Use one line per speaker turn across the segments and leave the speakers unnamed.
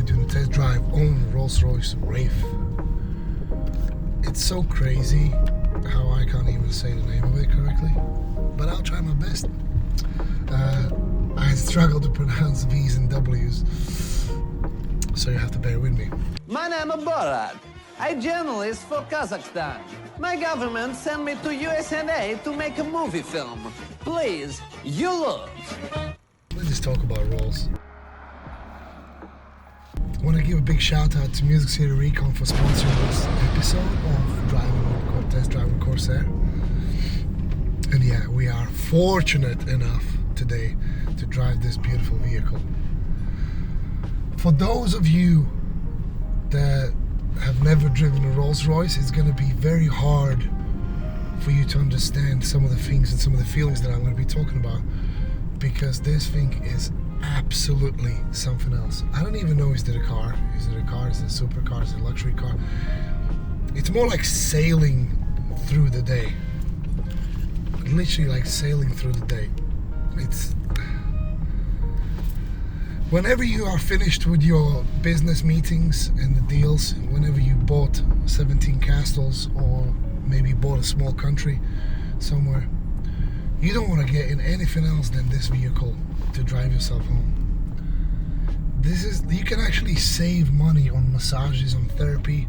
we're doing a test drive on Rolls-Royce Wraith. It's so crazy how I can't even say the name of it correctly, but I'll try my best. I struggle to pronounce V's and W's, so you have to bear with me.
My name is Borat. I'm journalist for Kazakhstan. My government sent me to USA to make a movie film. Please, you look.
Let's just talk about Rolls. I want to give a big shout out to Music City Recon for sponsoring this episode of Test Driving Corsair. And yeah, we are fortunate enough today to drive this beautiful vehicle. For those of you that have never driven a Rolls-Royce, it's going to be very hard for you to understand some of the things and some of the feelings that I'm going to be talking about, because this thing is absolutely something else. I don't even know, is it a car? Is it a car? Is it a supercar? Is it a luxury car? It's more like sailing through the day. Literally like sailing through the day. It's whenever you are finished with your business meetings and the deals, whenever you bought 17 castles or maybe bought a small country somewhere, you don't want to get in anything else than this vehicle to drive yourself home. You can actually save money on massages, on therapy.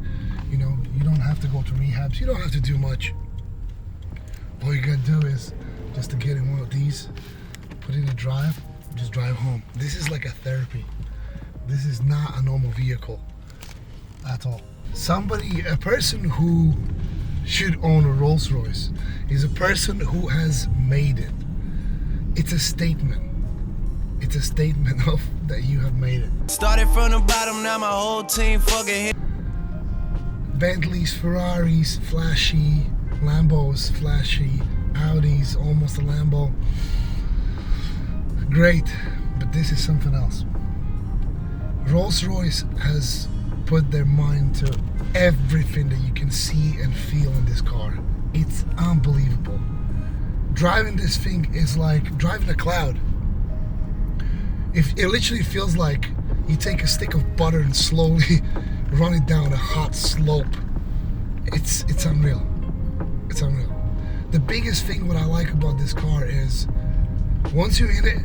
You know, you don't have to go to rehabs. You don't have to do much. All you gotta do is just to get in one of these, put in a drive, just drive home. This is like a therapy. This is not a normal vehicle at all. A person who should own a Rolls-Royce is a person who has made it. It's a statement. It's a statement of that you have made it.
Started from the bottom, now my whole team fucking hit.
Bentleys, Ferraris, flashy. Lambos, flashy. Audis, almost a Lambo. Great, but this is something else. Rolls-Royce has put their mind to everything that you can see and feel in this car. It's unbelievable. Driving this thing is like driving a cloud. It literally feels like you take a stick of butter and slowly run it down a hot slope. It's unreal. It's unreal. The biggest thing what I like about this car is once you're in it,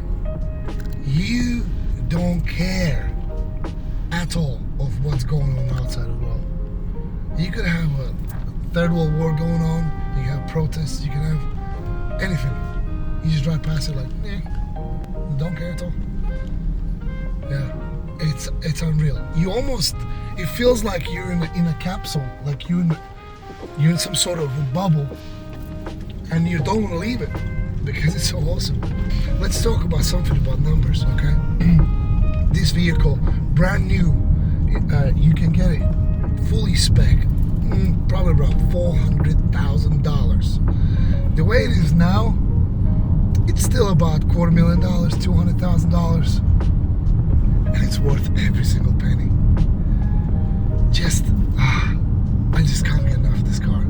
you don't care at all of what's going on outside the world. You could have a third world war going on, you can have protests, you can have anything. You just drive past it like, don't care at all. Yeah, it's unreal. It feels like you're in a capsule, like you're in some sort of a bubble, and you don't want to leave it because it's so awesome. Let's talk about something about numbers, okay? This vehicle, brand new, you can get it fully spec, probably around $400,000. The way it is now, it's still about $250,000, $200,000, and it's worth every single penny. I just can't get enough of this car.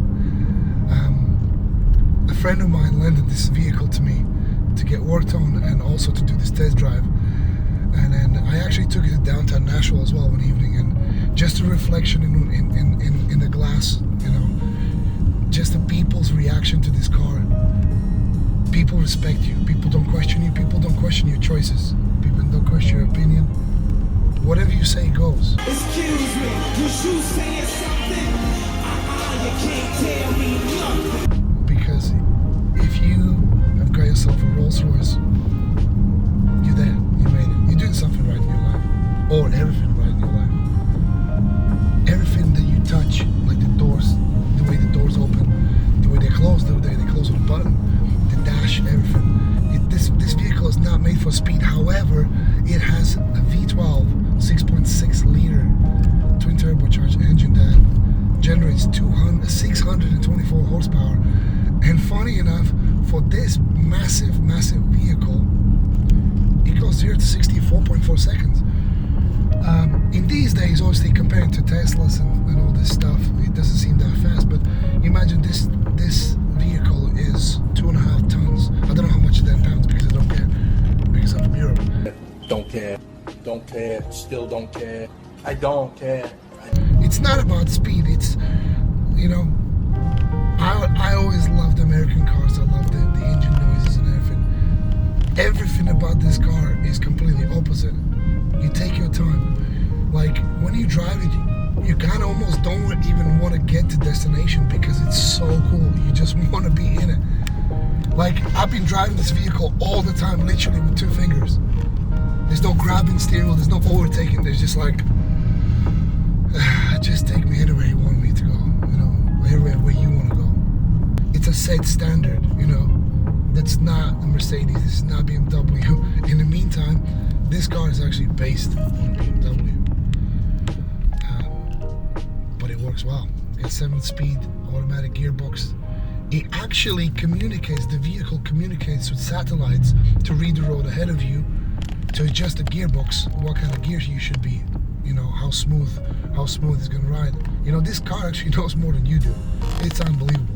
A friend of mine lended this vehicle to me to get worked on and also to do this test drive. And then I actually took it to downtown Nashville as well one evening, and just a reflection in the glass, you know, just the people's reaction to this car. People respect you. People don't question you. People don't question your choices. People don't question your opinion. Whatever you say goes.
Excuse me, was you saying something? You can't tell me nothing.
Because if you have got yourself a Rolls-Royce, you're there, you made it. You're doing something right in your life. Or everything right in your life. Everything that you touch, like the doors, the way the doors open, the way they close, with a button, the dash, everything. This vehicle is not made for speed. However, it has a V12 6.6 liter twin turbocharged engine that generates 624 horsepower. And funny enough, for this massive vehicle, it goes 0 to 60 in 4.4 seconds. In these days, obviously comparing to Teslas and all this stuff, it doesn't seem that fast, but imagine this vehicle is 2.5 tons. I don't know how much that in pounds because I don't care, because I'm from Europe.
Don't care, still don't care. I don't care.
It's not about speed. It's, you know, I always loved American cars. I loved the engine noises and everything. Everything about this car is completely opposite. You take your time. Like when you drive it, you kind of almost don't even want to get to destination because it's so cool. You just want to be in it. Like I've been driving this vehicle all the time, literally with 2 fingers. There's no grabbing steering wheel, there's no overtaking. There's just like, just take me anywhere you want me to go, you know, everywhere where you want to go. It's a set standard, you know. That's not a Mercedes, it's not BMW. In the meantime, this car is actually based on BMW. But it works well. It's 7-speed automatic gearbox. It actually communicates, the vehicle communicates with satellites to read the road ahead of you, to adjust the gearbox, what kind of gears you should be, you know, how smooth it's gonna ride. You know, this car actually knows more than you do. It's unbelievable.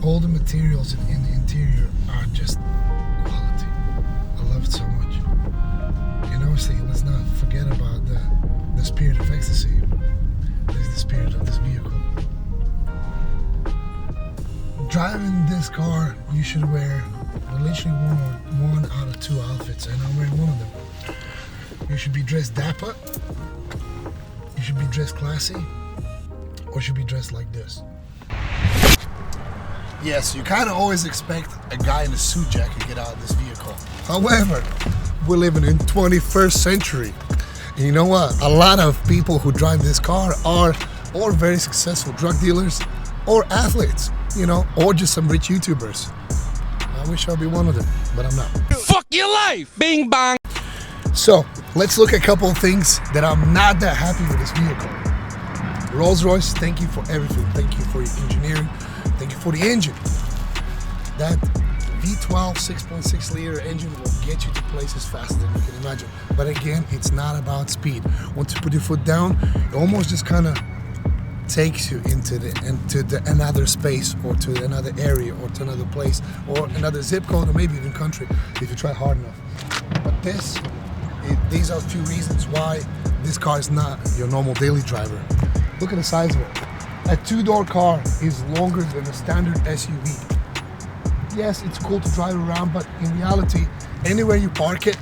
All the materials in the interior are just quality. I love it so much. And obviously, let's not forget about the spirit of ecstasy. There's the spirit of this vehicle. Driving this car, you should wear literally one out of 2 outfits, and I'm wearing one of them. You should be dressed dapper, you should be dressed classy, or you should be dressed like this. Yes, you kind of always expect a guy in a suit jacket to get out of this vehicle. However, we're living in 21st century. And you know what? A lot of people who drive this car are or very successful drug dealers or athletes, you know, or just some rich YouTubers. I wish I'd be one of them, but I'm not.
Fuck your life! Bing bong!
So, let's look at a couple of things that I'm not that happy with this vehicle. Rolls-Royce, thank you for everything. Thank you for your engineering. Thank you for the engine. That V12 6.6 liter engine will get you to places faster than you can imagine. But again, it's not about speed. Once you put your foot down, it almost just kind of takes you into another space, or to another area, or to another place, or another zip code, or maybe even country if you try hard enough. But these are a few reasons why this car is not your normal daily driver. Look at the size of it. A 2-door car is longer than a standard SUV. Yes, it's cool to drive around, but in reality, anywhere you park it,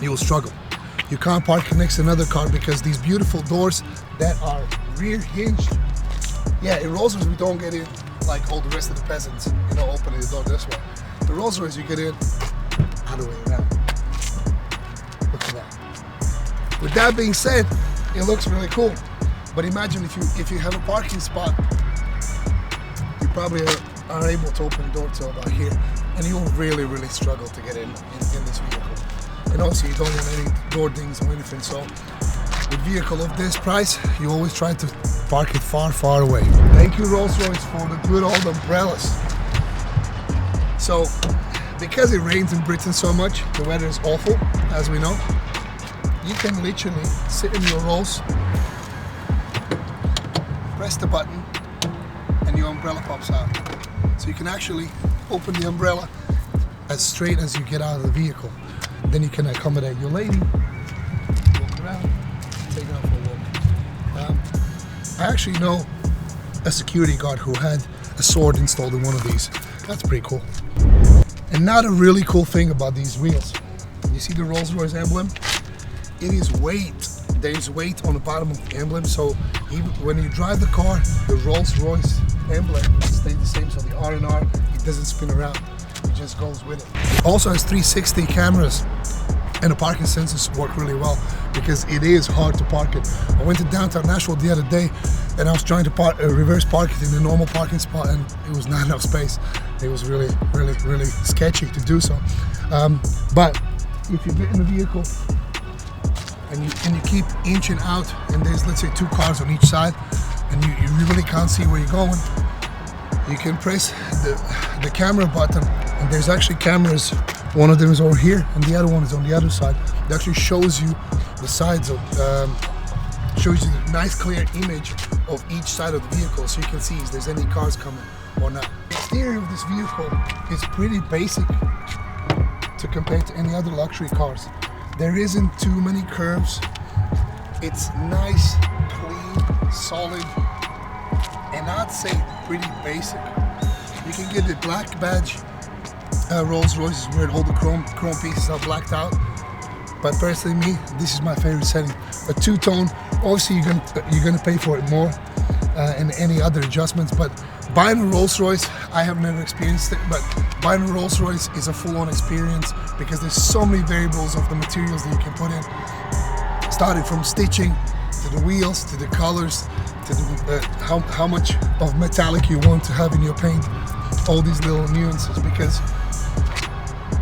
you will struggle. You can't park it next to another car because these beautiful doors that are rear hinged. Yeah, in Rolls-Royce we don't get in like all the rest of the peasants, you know, opening the door this way. The Rolls-Royce you get in other way around. Look at that. With that being said, it looks really cool. But imagine if you have a parking spot, you probably are able to open the door to about here, and you will really struggle to get in this vehicle. And also you don't want any door dings or anything, so with a vehicle of this price, you always try to park it far away. Thank you Rolls-Royce for the good old umbrellas. So, because it rains in Britain so much, the weather is awful, as we know, you can literally sit in your Rolls, press the button, and your umbrella pops out. So you can actually open the umbrella as straight as you get out of the vehicle. Then you can accommodate your lady, walk around, take her out for a walk. I actually know a security guard who had a sword installed in one of these. That's pretty cool. And now the really cool thing about these wheels. You see the Rolls-Royce emblem? It is weight. There is weight on the bottom of the emblem, so even when you drive the car, the Rolls-Royce emblem stays the same, so the R&R, it doesn't spin around, it just goes with it. It also has 360 cameras, and the parking sensors work really well because it is hard to park it. I went to downtown Nashville the other day and I was trying to reverse park it in a normal parking spot, and it was not enough space. It was really sketchy to do so. But if you get in the vehicle and you keep inching out, and there's, let's say, 2 cars on each side, and you really can't see where you're going, you can press the camera button, and there's actually cameras. One of them is over here, and the other one is on the other side. It actually shows you the sides of, shows you the nice clear image of each side of the vehicle, so you can see if there's any cars coming or not. The exterior of this vehicle is pretty basic to compare to any other luxury cars. There isn't too many curves. It's nice, clean, solid, and I'd say pretty basic. You can get the black badge. Rolls Royce is where all the chrome pieces are blacked out. But personally, me, this is my favorite setting. A two-tone. Obviously, you're gonna pay for it more, and any other adjustments. But buying a Rolls Royce, I have never experienced it. But buying a Rolls Royce is a full-on experience because there's so many variables of the materials that you can put in, starting from stitching to the wheels, to the colors, to the, how much of metallic you want to have in your paint. All these little nuances, because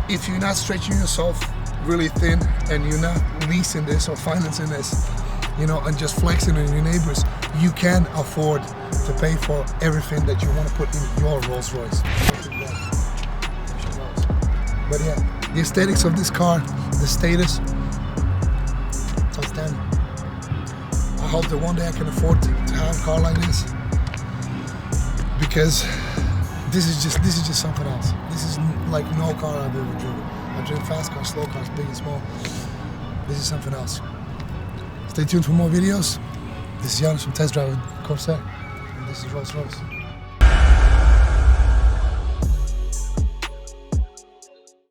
if you're not stretching yourself really thin and you're not leasing this or financing this, you know, and just flexing on your neighbors, you can afford to pay for everything that you want to put in your Rolls Royce. But yeah, the aesthetics of this car, the status, it's outstanding. I hope that one day I can afford to have a car like this, because this is just something else. This is like no car I've ever driven. I've driven fast cars, slow cars, big and small. This is something else. Stay tuned for more videos. This is Janis from Test Drive with Corsair, and this is Rolls Royce.